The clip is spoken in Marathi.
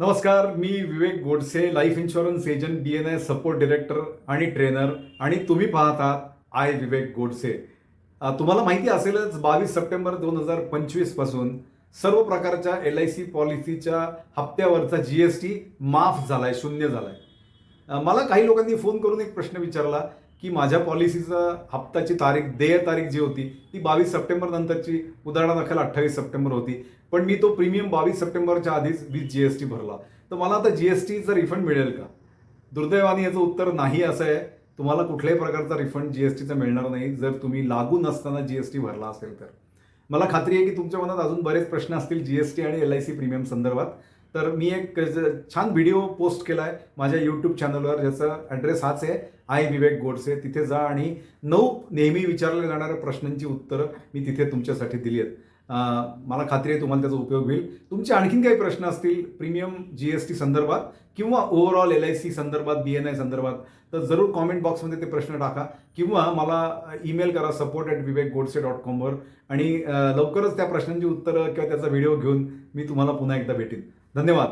नमस्कार, मी Vivek Godse, life insurance agent, BNI support director आणि ट्रेनर. आणि तुम्ही पाहतात आय विवेक गोडसे. तुम्हाला माहिती असेलच 22 सप्टेंबर 2025 पासून सर्व प्रकारच्या LIC पॉलिसीच्या हप्त्यावरचा GST माफ झालाय, शून्य झालाय. मला काही लोकांनी फोन करून एक प्रश्न विचारला की माझ्या पॉलिसीचा हप्ताची तारीख, देय तारीख जी होती ती 22 सप्टेंबर नंतरची, उदाहरणादाखल 28 सप्टेंबर होती, पण मी तो प्रीमियम 22 सप्टेंबरच्या आधीच विथ GST भरला. तर मला आता GSTचा रिफंड मिळेल का? दुर्दैवाने याचं उत्तर नाही असं आहे. तुम्हाला कुठल्याही प्रकारचा रिफंड GSTचा मिळणार नाही जर तुम्ही लागू नसताना GST भरला असेल तर. मला खात्री आहे की तुमच्या मनात अजून बरेच प्रश्न असतील GST आणि LIC प्रीमियम संदर्भात. तर मी एक छान व्हिडिओ पोस्ट केला आहे माझ्या यूट्यूब चॅनलवर, ज्याचा ॲड्रेस हाच आहे, आय विवेक गोडसे. तिथे जा आणि 9 नेहमी विचारल्या जाणाऱ्या प्रश्नांची उत्तरं मी तिथे तुमच्यासाठी दिली आहेत. मला खात्री आहे तुम्हाला त्याचा उपयोग होईल. तुमचे आणखीन काही प्रश्न असतील प्रीमियम GST संदर्भात किंवा ओव्हरऑल LIC संदर्भात, BNI संदर्भात, तर जरूर कॉमेंट बॉक्समध्ये ते प्रश्न टाका किंवा मला ईमेल करा support@vivekgodse.com वर. आणि लवकरच त्या प्रश्नांची उत्तरं किंवा त्याचा व्हिडिओ घेऊन मी तुम्हाला पुन्हा एकदा भेटेन. धन्यवाद.